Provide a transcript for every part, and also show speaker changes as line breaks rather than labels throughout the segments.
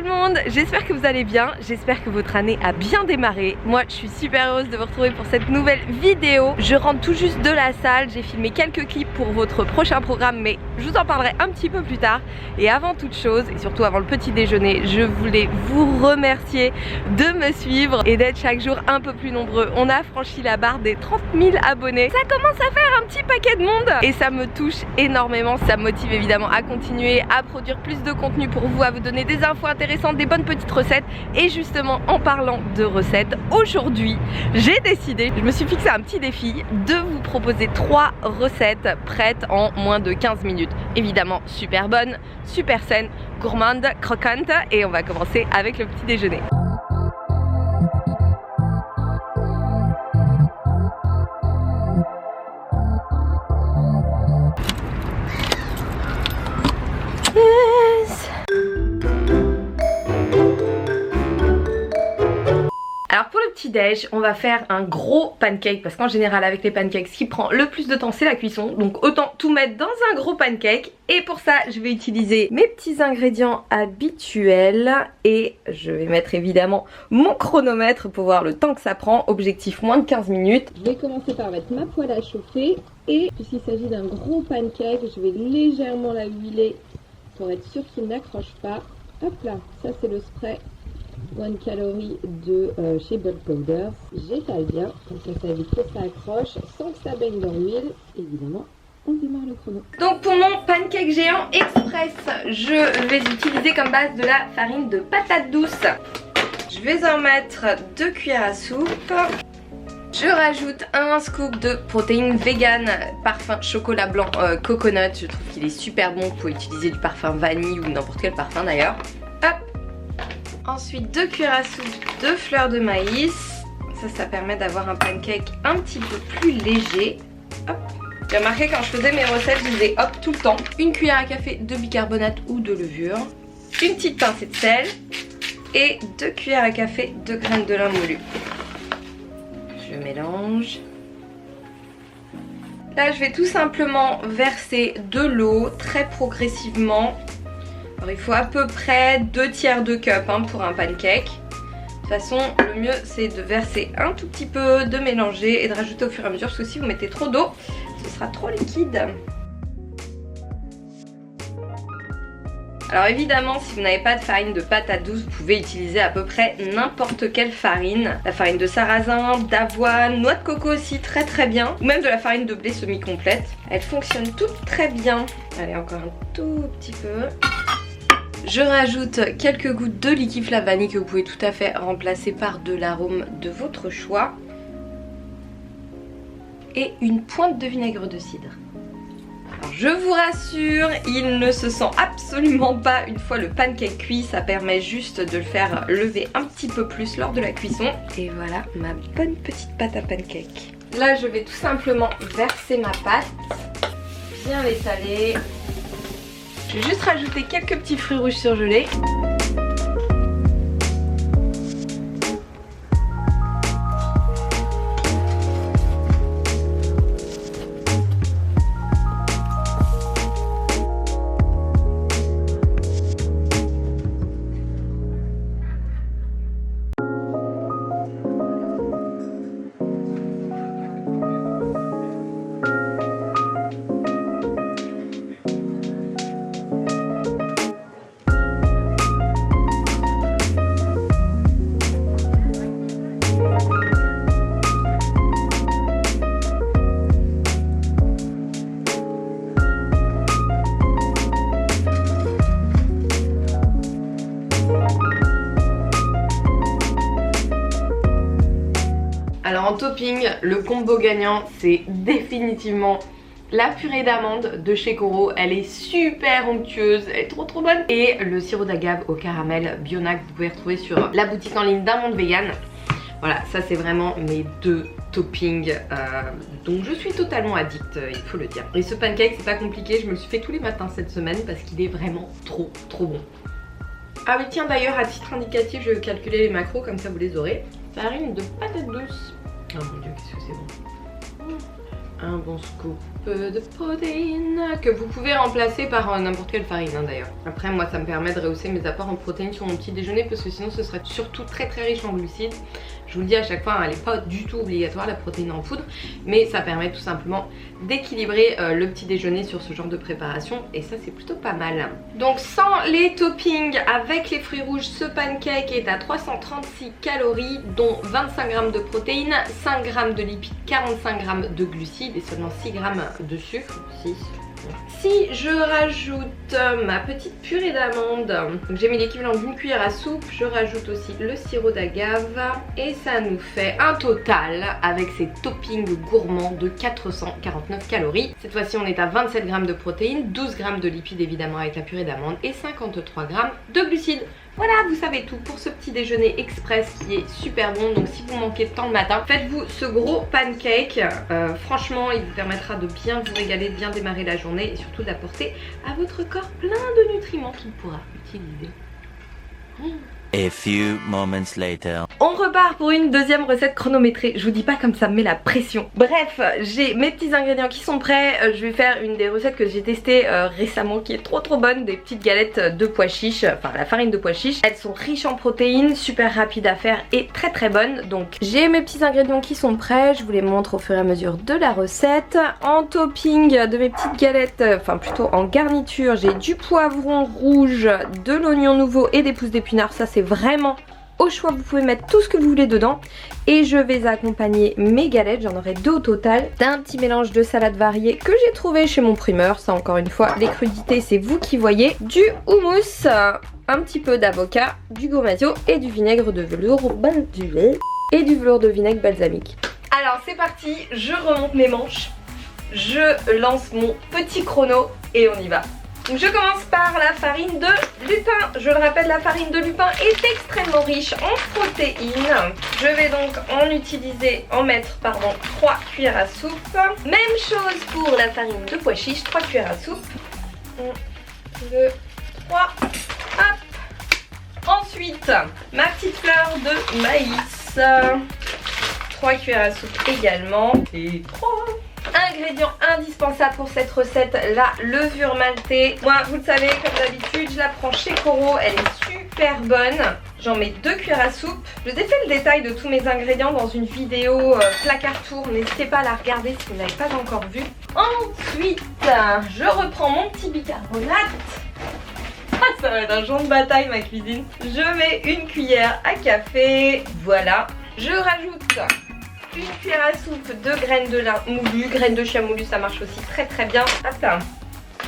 tout le monde, j'espère que vous allez bien, j'espère que votre année a bien démarré. Moi je suis super heureuse de vous retrouver pour cette nouvelle vidéo. Je rentre tout juste de la salle, j'ai filmé quelques clips pour votre prochain programme mais je vous en parlerai un petit peu plus tard. Et avant toute chose, et surtout avant le petit déjeuner, je voulais vous remercier de me suivre et d'être chaque jour un peu plus nombreux. On a franchi la barre des 30 000 abonnés, ça commence à faire un petit paquet de monde et ça me touche énormément, ça me motive évidemment à continuer, à produire plus de contenu pour vous, à vous donner des infos intéressantes, des bonnes petites recettes. Et justement en parlant de recettes, aujourd'hui j'ai décidé, je me suis fixé un petit défi de vous proposer 3 recettes prêtes en moins de 15 minutes. Évidemment super bonnes, super saines, gourmandes, croquantes, et on va commencer avec le petit déjeuner. Alors pour le petit déj, on va faire un gros pancake parce qu'en général avec les pancakes, ce qui prend le plus de temps c'est la cuisson. Donc autant tout mettre dans un gros pancake. Et pour ça, je vais utiliser mes petits ingrédients habituels et je vais mettre évidemment mon chronomètre pour voir le temps que ça prend. Objectif moins de 15 minutes.
Je vais commencer par mettre ma poêle à chauffer et puisqu'il s'agit d'un gros pancake, je vais légèrement la huiler pour être sûr qu'il n'accroche pas. Hop là, ça c'est le spray 1 calorie de chez Bulk Powders. J'étale bien, comme ça évite que ça accroche sans que ça baigne dans l'huile. Évidemment, on démarre le chrono.
Donc pour mon pancake géant express, je vais utiliser comme base de la farine de patate douce. Je vais en mettre 2 cuillères à soupe. Je rajoute un scoop de protéines vegan, parfum chocolat blanc coconut. Je trouve qu'il est super bon. Vous pouvez utiliser du parfum vanille ou n'importe quel parfum d'ailleurs. Hop. Ensuite 2 cuillères à soupe de fleurs de maïs. Ça permet d'avoir un pancake un petit peu plus léger. Hop. J'ai remarqué quand je faisais mes recettes, je disais hop tout le temps. 1 cuillère à café de bicarbonate ou de levure. Une petite pincée de sel. Et 2 cuillères à café de graines de lin moulu. Je mélange. Là je vais tout simplement verser de l'eau très progressivement. Alors il faut à peu près 2 tiers de cup pour un pancake. De toute façon le mieux c'est de verser un tout petit peu, de mélanger et de rajouter au fur et à mesure parce que si vous mettez trop d'eau ce sera trop liquide. Alors évidemment si vous n'avez pas de farine de patate douce, vous pouvez utiliser à peu près n'importe quelle farine. La farine de sarrasin, d'avoine, noix de coco aussi très bien. Ou même de la farine de blé semi-complète. Elle fonctionne toutes très bien. Allez encore un tout petit peu. Je rajoute quelques gouttes de liquide vanille que vous pouvez tout à fait remplacer par de l'arôme de votre choix. Et une pointe de vinaigre de cidre. Alors je vous rassure, il ne se sent absolument pas une fois le pancake cuit. Ça permet juste de le faire lever un petit peu plus lors de la cuisson. Et voilà ma bonne petite pâte à pancake. Là je vais tout simplement verser ma pâte, bien l'étaler. Je vais juste rajouter quelques petits fruits rouges surgelés. Alors en topping, le combo gagnant c'est définitivement la purée d'amande de chez Coro. Elle est super onctueuse, elle est trop bonne. Et le sirop d'agave au caramel Biona que vous pouvez retrouver sur la boutique en ligne d'Amande Vegan. Voilà, ça c'est vraiment mes 2 toppings dont je suis totalement addict, il faut le dire. Et ce pancake c'est pas compliqué, je me le suis fait tous les matins cette semaine parce qu'il est vraiment trop bon. Ah oui tiens d'ailleurs à titre indicatif je vais calculer les macros comme ça vous les aurez. Farine de patate douce. Oh mon dieu qu'est-ce que c'est bon. un bon scoop de protéines que vous pouvez remplacer par n'importe quelle farine d'ailleurs. Après moi ça me permet de rehausser mes apports en protéines sur mon petit déjeuner parce que sinon ce serait surtout très riche en glucides. Je vous le dis à chaque fois, elle n'est pas du tout obligatoire la protéine en poudre, mais ça permet tout simplement d'équilibrer le petit déjeuner sur ce genre de préparation et ça c'est plutôt pas mal. Donc sans les toppings, avec les fruits rouges, ce pancake est à 336 calories dont 25 g de protéines, 5 g de lipides, 45 g de glucides et seulement 6 g de sucre. 6. Si je rajoute ma petite purée d'amande, j'ai mis l'équivalent d'une cuillère à soupe, je rajoute aussi le sirop d'agave et ça nous fait un total avec ces toppings gourmands de 449 calories. Cette fois-ci on est à 27 g de protéines, 12 g de lipides évidemment avec la purée d'amande et 53 g de glucides. Voilà, vous savez tout pour ce petit déjeuner express qui est super bon. Donc si vous manquez de temps le matin, faites-vous ce gros pancake. Franchement, il vous permettra de bien vous régaler, de bien démarrer la journée et surtout d'apporter à votre corps plein de nutriments qu'il pourra utiliser.
A few moments later.
On repart pour une deuxième recette chronométrée. Je vous dis pas comme ça me met la pression. Bref, j'ai mes petits ingrédients qui sont prêts. Je vais faire une des recettes que j'ai testées récemment qui est trop bonne. Des petites galettes de pois chiches, enfin la farine de pois chiches. Elles sont riches en protéines, super rapides à faire et très bonnes. Donc j'ai mes petits ingrédients qui sont prêts. Je vous les montre au fur et à mesure de la recette. En topping de mes petites galettes, enfin plutôt en garniture, j'ai du poivron rouge, de l'oignon nouveau et des pousses d'épinards. Ça c'est vraiment au choix, vous pouvez mettre tout ce que vous voulez dedans. Et je vais accompagner mes galettes, j'en aurai 2 au total, d'un petit mélange de salades variées que j'ai trouvé chez mon primeur. Ça encore une fois, les crudités c'est vous qui voyez. Du houmous, un petit peu d'avocat, du gomasio et du vinaigre de velours et du velours de vinaigre balsamique. Alors c'est parti, je remonte mes manches, je lance mon petit chrono et on y va. Donc je commence par la farine de lupin. Je le rappelle, la farine de lupin est extrêmement riche en protéines. Je vais donc en mettre 3 cuillères à soupe. Même chose pour la farine de pois chiche, 3 cuillères à soupe. 1, 2, 3. Hop. Ensuite, ma petite fleur de maïs. 3 cuillères à soupe également. Et 3. Ingrédient indispensable pour cette recette, la levure maltée. Moi, vous le savez, comme d'habitude, je la prends chez Coro, elle est super bonne. J'en mets 2 cuillères à soupe. Je vous ai fait le détail de tous mes ingrédients dans une vidéo placard tour. N'hésitez pas à la regarder si vous ne l'avez pas encore vue. Ensuite, je reprends mon petit bicarbonate. Ça va être un champ de bataille ma cuisine. Je mets une cuillère à café. Voilà. Je rajoute une cuillère à soupe de graines de lin moulu, graines de chia moulu, ça marche aussi très bien. Hop là.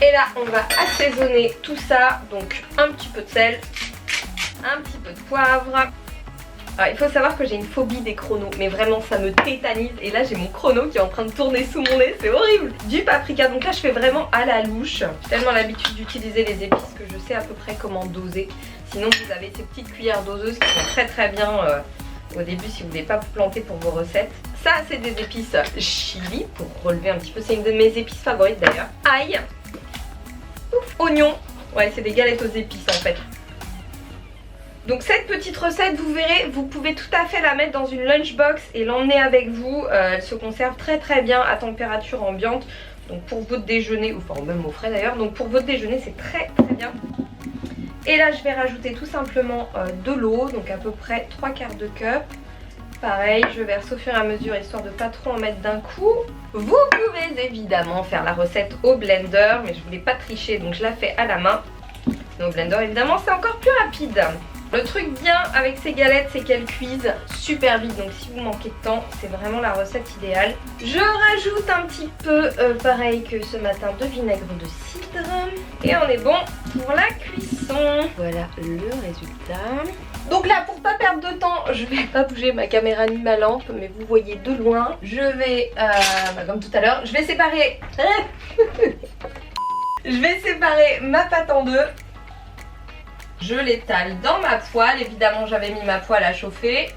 Et là on va assaisonner tout ça, donc un petit peu de sel, un petit peu de poivre. Alors il faut savoir que j'ai une phobie des chronos, mais vraiment ça me tétanise. Et là j'ai mon chrono qui est en train de tourner sous mon nez, c'est horrible. Du paprika, donc là je fais vraiment à la louche. J'ai tellement l'habitude d'utiliser les épices que je sais à peu près comment doser. Sinon vous avez ces petites cuillères doseuses qui sont très bien au début si vous voulez pas vous planter pour vos recettes. Ça c'est des épices chili pour relever un petit peu, c'est une de mes épices favorites d'ailleurs. Ail, ouf, oignon, ouais c'est des galettes aux épices en fait. Donc cette petite recette, vous verrez, vous pouvez tout à fait la mettre dans une lunchbox et l'emmener avec vous. Elle se conserve très bien à température ambiante. Donc pour votre déjeuner, enfin même au frais d'ailleurs, donc pour votre déjeuner c'est très bien. Et là je vais rajouter tout simplement de l'eau, donc à peu près 3/4 de cup. Pareil, je verse au fur et à mesure histoire de pas trop en mettre d'un coup. Vous pouvez évidemment faire la recette au blender, mais je voulais pas tricher donc je la fais à la main. Mais au blender évidemment c'est encore plus rapide. Le truc bien avec ces galettes c'est qu'elles cuisent super vite, donc si vous manquez de temps c'est vraiment la recette idéale. Je rajoute un petit peu pareil que ce matin de vinaigre de cidre et on est bon pour la cuisson. Voilà le résultat. Donc là pour pas perdre de temps je vais pas bouger ma caméra ni ma lampe, mais vous voyez de loin. Je vais comme tout à l'heure je vais séparer je vais séparer ma pâte en deux. Je l'étale dans ma poêle, évidemment j'avais mis ma poêle à chauffer.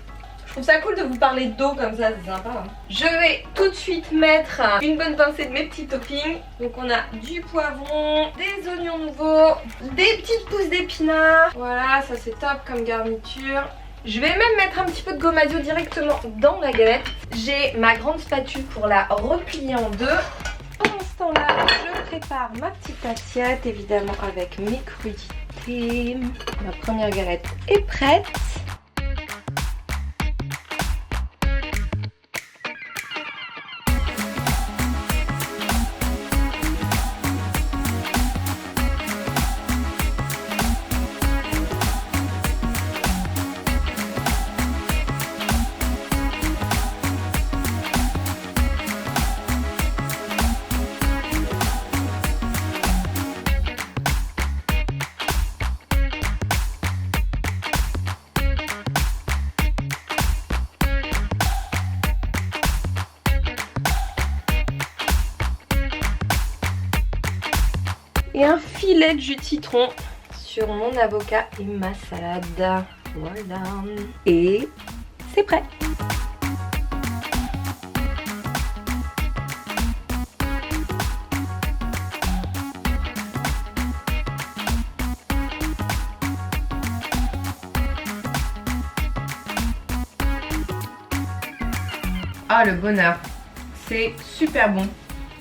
Je trouve ça cool de vous parler d'eau comme ça, c'est sympa. Hein. Je vais tout de suite mettre une bonne pincée de mes petits toppings. Donc on a du poivron, des oignons nouveaux, des petites pousses d'épinards. Voilà, ça c'est top comme garniture. Je vais même mettre un petit peu de Gomasio directement dans la galette. J'ai ma grande spatule pour la replier en deux. Pendant ce temps-là, je prépare ma petite assiette, évidemment avec mes crudités. Ma première galette est prête. Et un filet de jus de citron sur mon avocat et ma salade. Voilà. Et c'est prêt. Ah, le bonheur. C'est super bon.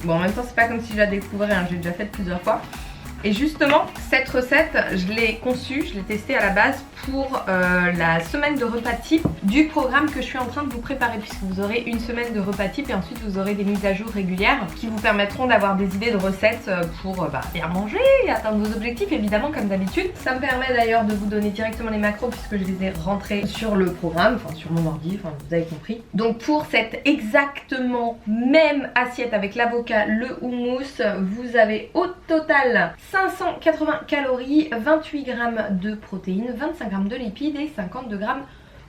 Bon, en même temps, c'est pas comme si je la découvrais, hein. J'ai déjà fait plusieurs fois. Et justement, cette recette, je l'ai conçue, je l'ai testée à la base pour la semaine de repas type du programme que je suis en train de vous préparer, puisque vous aurez une semaine de repas type et ensuite vous aurez des mises à jour régulières qui vous permettront d'avoir des idées de recettes pour bien manger et atteindre vos objectifs, évidemment, comme d'habitude. Ça me permet d'ailleurs de vous donner directement les macros puisque je les ai rentrés sur le programme, enfin sur mon ordi, enfin vous avez compris. Donc pour cette exactement même assiette avec l'avocat, le houmous, vous avez au total 580 calories, 28 grammes de protéines, 25 grammes de lipides et 52 grammes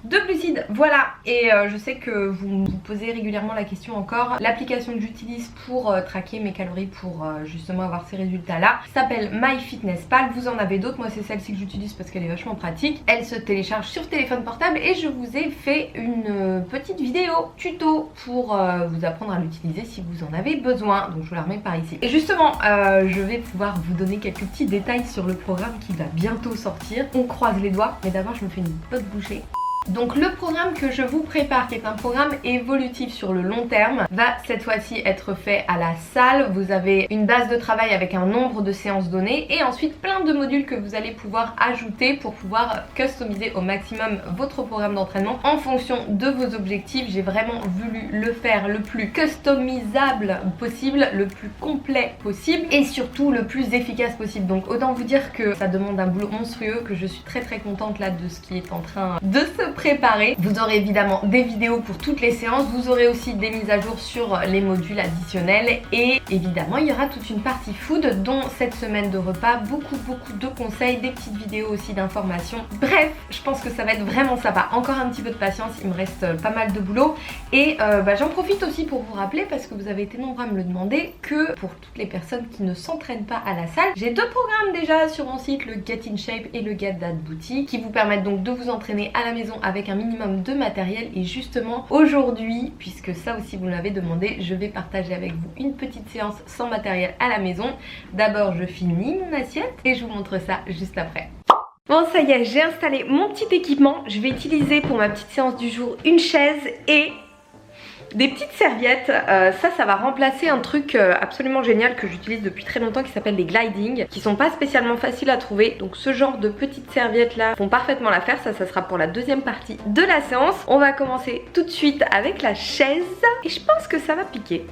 de glucides. Voilà, et je sais que vous me posez régulièrement la question encore. L'application que j'utilise pour traquer mes calories, pour justement avoir ces résultats là, s'appelle MyFitnessPal. Vous en avez d'autres, moi c'est celle-ci que j'utilise parce qu'elle est vachement pratique. Elle se télécharge sur téléphone portable et je vous ai fait une petite vidéo tuto pour vous apprendre à l'utiliser si vous en avez besoin. Donc je vous la remets par ici. Et justement, je vais pouvoir vous donner quelques petits détails sur le programme qui va bientôt sortir. On croise les doigts, mais d'abord je me fais une bonne bouchée. Donc le programme que je vous prépare, qui est un programme évolutif sur le long terme, va cette fois-ci être fait à la salle. Vous avez une base de travail avec un nombre de séances données et ensuite plein de modules que vous allez pouvoir ajouter pour pouvoir customiser au maximum votre programme d'entraînement en fonction de vos objectifs. J'ai vraiment voulu le faire le plus customisable possible, le plus complet possible et surtout le plus efficace possible. Donc autant vous dire que ça demande un boulot monstrueux, que je suis très contente là de ce qui est en train de se préparer. Vous aurez évidemment des vidéos pour toutes les séances, vous aurez aussi des mises à jour sur les modules additionnels et évidemment il y aura toute une partie food dont cette semaine de repas, beaucoup de conseils, des petites vidéos aussi d'informations. Bref, je pense que ça va être vraiment sympa. Encore un petit peu de patience, il me reste pas mal de boulot et j'en profite aussi pour vous rappeler, parce que vous avez été nombreux à me le demander, que pour toutes les personnes qui ne s'entraînent pas à la salle, j'ai deux programmes déjà sur mon site, le Get in Shape et le Get That Booty, qui vous permettent donc de vous entraîner à la maison avec un minimum de matériel. Et justement aujourd'hui, puisque ça aussi vous l'avez demandé, je vais partager avec vous une petite séance sans matériel à la maison. D'abord je finis mon assiette et je vous montre ça juste après. Bon, ça y est, j'ai installé mon petit équipement. Je vais utiliser pour ma petite séance du jour une chaise et des petites serviettes. Ça va remplacer un truc absolument génial que j'utilise depuis très longtemps qui s'appelle les gliding, qui sont pas spécialement faciles à trouver. Donc ce genre de petites serviettes là font parfaitement l'affaire. Ça sera pour la deuxième partie de la séance. On va commencer tout de suite avec la chaise et je pense que ça va piquer.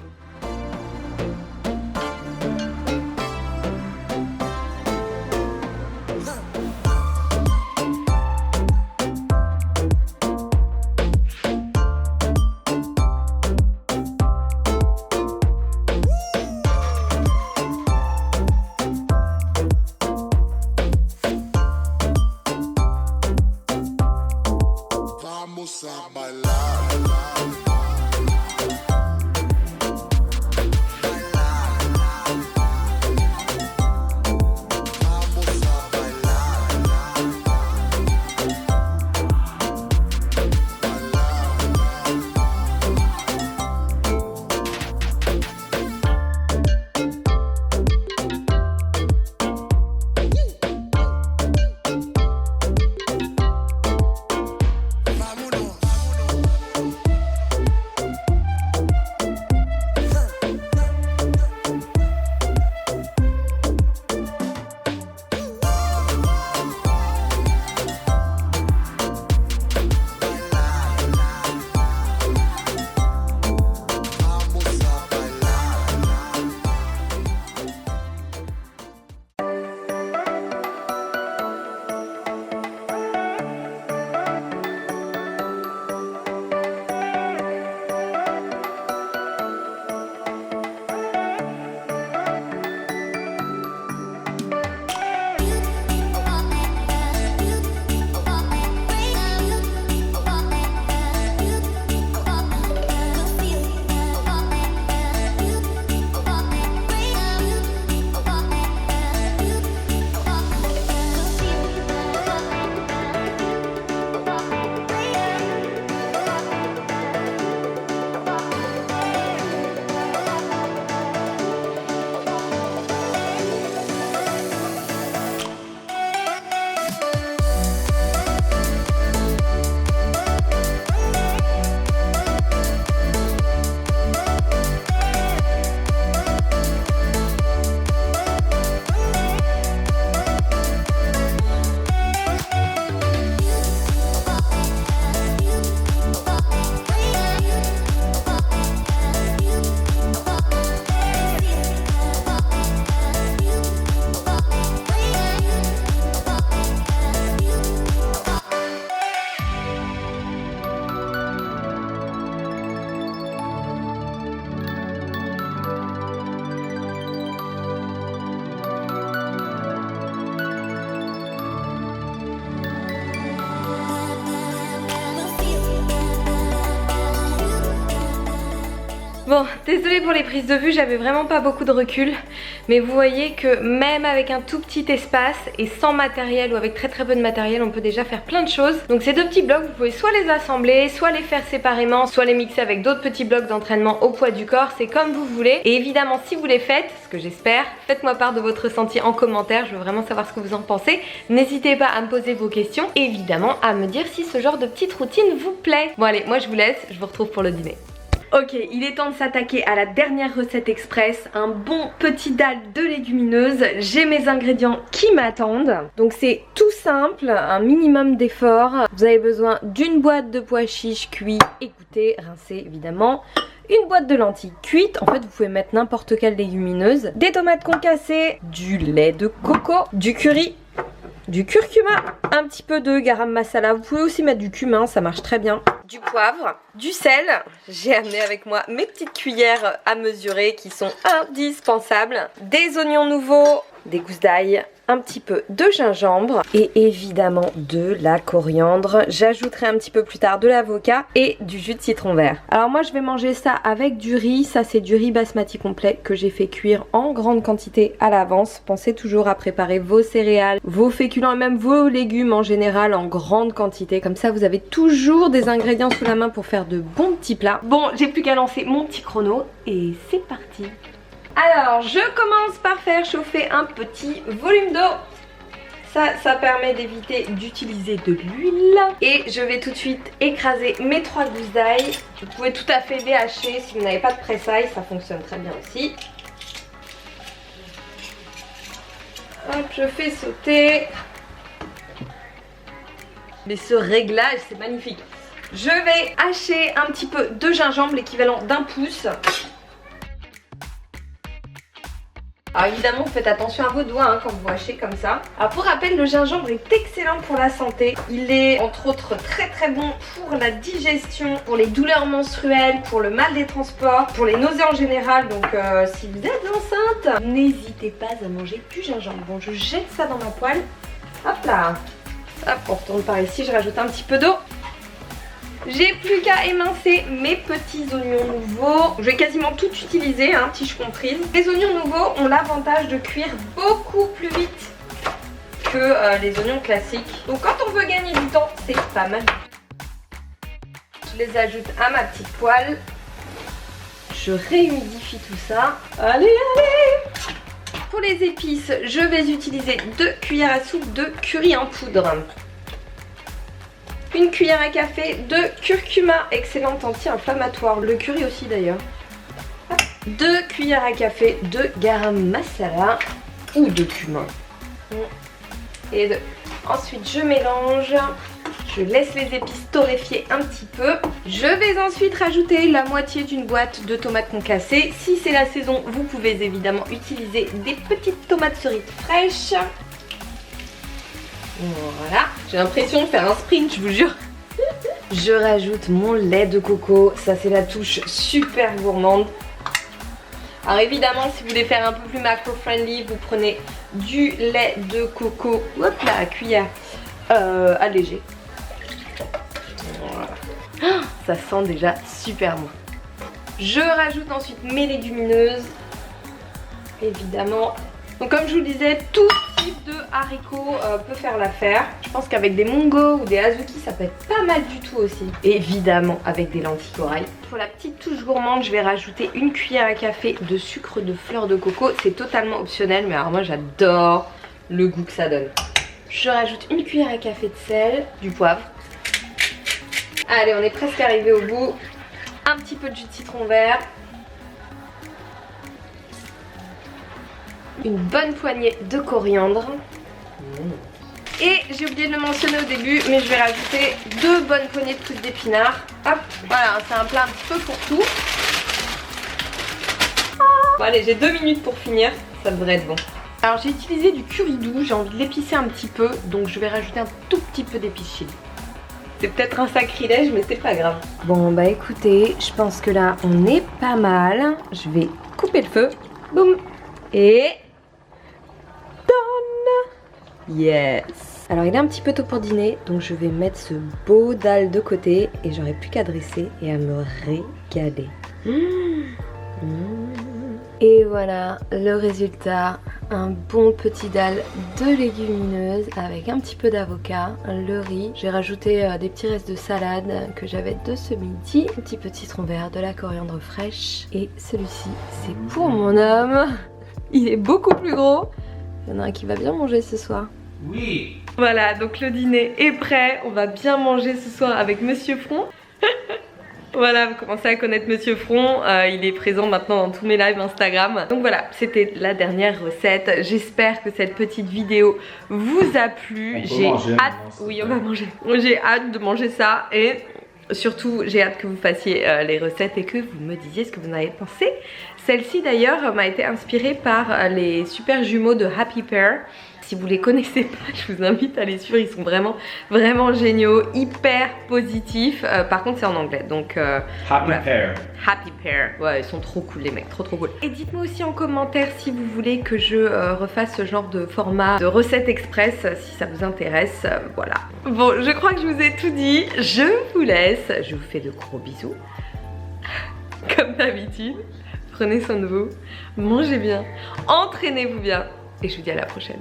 Bon, désolée pour les prises de vue, j'avais vraiment pas beaucoup de recul. Mais vous voyez que même avec un tout petit espace et sans matériel ou avec très peu de matériel, on peut déjà faire plein de choses. Donc ces deux petits blocs, vous pouvez soit les assembler, soit les faire séparément, soit les mixer avec d'autres petits blocs d'entraînement au poids du corps. C'est comme vous voulez. Et évidemment, si vous les faites, ce que j'espère, faites-moi part de votre ressenti en commentaire. Je veux vraiment savoir ce que vous en pensez. N'hésitez pas à me poser vos questions et évidemment à me dire si ce genre de petite routine vous plaît. Bon allez, moi je vous laisse, je vous retrouve pour le dîner. Ok, il est temps de s'attaquer à la dernière recette express, un bon petit dalle de légumineuses. J'ai mes ingrédients qui m'attendent. Donc c'est tout simple, un minimum d'effort. Vous avez besoin d'une boîte de pois chiches cuits, écoutez, rincés évidemment. Une boîte de lentilles cuites, en fait vous pouvez mettre n'importe quelle légumineuse. Des tomates concassées, du lait de coco, du curry, du curcuma, un petit peu de garam masala, vous pouvez aussi mettre du cumin, ça marche très bien, du poivre, du sel, j'ai amené avec moi mes petites cuillères à mesurer qui sont indispensables, des oignons nouveaux, des gousses d'ail, un petit peu de gingembre et évidemment de la coriandre. J'ajouterai un petit peu plus tard de l'avocat et du jus de citron vert. Alors moi je vais manger ça avec du riz, ça c'est du riz basmati complet que j'ai fait cuire en grande quantité à l'avance. Pensez toujours à préparer vos céréales, vos féculents et même vos légumes en général en grande quantité. Comme ça vous avez toujours des ingrédients sous la main pour faire de bons petits plats. Bon, j'ai plus qu'à lancer mon petit chrono et c'est parti. Alors, je commence par faire chauffer un petit volume d'eau. Ça permet d'éviter d'utiliser de l'huile. Et je vais tout de suite écraser mes 3 gousses d'ail. Vous pouvez tout à fait les hacher si vous n'avez pas de presse-ail, ça fonctionne très bien aussi. Hop, je fais sauter. Mais ce réglage, c'est magnifique. Je vais hacher un petit peu de gingembre, l'équivalent d'un pouce. Alors évidemment, faites attention à vos doigts hein, quand vous hachez comme ça. Alors pour rappel, le gingembre est excellent pour la santé. Il est entre autres très bon pour la digestion, pour les douleurs menstruelles, pour le mal des transports, pour les nausées en général. Donc si vous êtes enceinte, n'hésitez pas à manger du gingembre. Bon, je jette ça dans ma poêle. Hop là. Hop, on retourne par ici, je rajoute un petit peu d'eau. J'ai plus qu'à émincer mes petits oignons nouveaux. Je vais quasiment tout utiliser, hein, tiges comprises. Les oignons nouveaux ont l'avantage de cuire beaucoup plus vite que les oignons classiques. Donc quand on veut gagner du temps, c'est pas mal. Je les ajoute à ma petite poêle. Je réhumidifie tout ça. Allez, allez! Pour les épices, je vais utiliser 2 cuillères à soupe de curry en poudre. Une cuillère à café de curcuma, excellent anti-inflammatoire. Le curry aussi d'ailleurs. 2 cuillères à café de garam masala ou de cumin. Et ensuite je mélange. Je laisse les épices torréfier un petit peu. Je vais ensuite rajouter la moitié d'une boîte de tomates concassées. Si c'est la saison, vous pouvez évidemment utiliser des petites tomates cerises fraîches. Voilà, j'ai l'impression de faire un sprint, je vous jure. Je rajoute mon lait de coco, ça c'est la touche super gourmande. Alors évidemment, si vous voulez faire un peu plus macro-friendly, vous prenez du lait de coco, hop là, à cuillère allégée. Voilà. Ça sent déjà super bon. Je rajoute ensuite mes légumineuses, évidemment. Donc comme je vous le disais, tout type de haricots peut faire l'affaire. Je pense qu'avec des mungos ou des azuki, ça peut être pas mal du tout aussi. Et évidemment avec des lentilles corail. Pour la petite touche gourmande, je vais rajouter une cuillère à café de sucre de fleur de coco. C'est totalement optionnel, mais alors moi j'adore le goût que ça donne. Je rajoute une cuillère à café de sel, du poivre. Allez, on est presque arrivé au bout. Un petit peu de jus de citron vert. Une bonne poignée de coriandre. Et j'ai oublié de le mentionner au début, mais je vais rajouter 2 bonnes poignées de pousses d'épinards. Hop, voilà, c'est un plat un petit peu pour tout. Bon allez, j'ai 2 minutes pour finir, ça devrait être bon. Alors j'ai utilisé du curry doux, j'ai envie de l'épicer un petit peu, donc je vais rajouter un tout petit peu d'épices chili. C'est peut-être un sacrilège, mais c'est pas grave. Bon bah écoutez, je pense que là on est pas mal. Je vais couper le feu. Boum. Et... done. Yes. Alors il est un petit peu tôt pour dîner, donc je vais mettre ce beau dalle de côté et j'aurai plus qu'à dresser et à me régaler. Et voilà le résultat, un bon petit dalle de légumineuses avec un petit peu d'avocat, le riz. J'ai rajouté des petits restes de salade que j'avais de ce midi, un petit peu de citron vert, de la coriandre fraîche. Et celui-ci, c'est pour mon homme. Il est beaucoup plus gros. Il y en a un qui va bien manger ce soir.
Oui.
Voilà, donc le dîner est prêt. On va bien manger ce soir avec Monsieur Front. Voilà, vous commencez à connaître Monsieur Front, il est présent maintenant dans tous mes lives Instagram. Donc voilà, c'était la dernière recette. J'espère que cette petite vidéo vous a plu. J'ai hâte, oui on va manger. J'ai hâte de manger ça et surtout j'ai hâte que vous fassiez les recettes et que vous me disiez ce que vous en avez pensé. Celle-ci d'ailleurs m'a été inspirée par les super jumeaux de Happy Pear. Si vous les connaissez pas, je vous invite à les suivre, ils sont vraiment géniaux, hyper positifs. Par contre c'est en anglais, donc
Happy
voilà.
Pear.
Happy Pear, ouais ils sont trop cool les mecs, trop cool. Et dites-moi aussi en commentaire si vous voulez que je refasse ce genre de format de recette express, si ça vous intéresse, voilà. Bon, je crois que je vous ai tout dit, je vous laisse, je vous fais de gros bisous. Comme d'habitude, prenez soin de vous, mangez bien, entraînez-vous bien et je vous dis à la prochaine.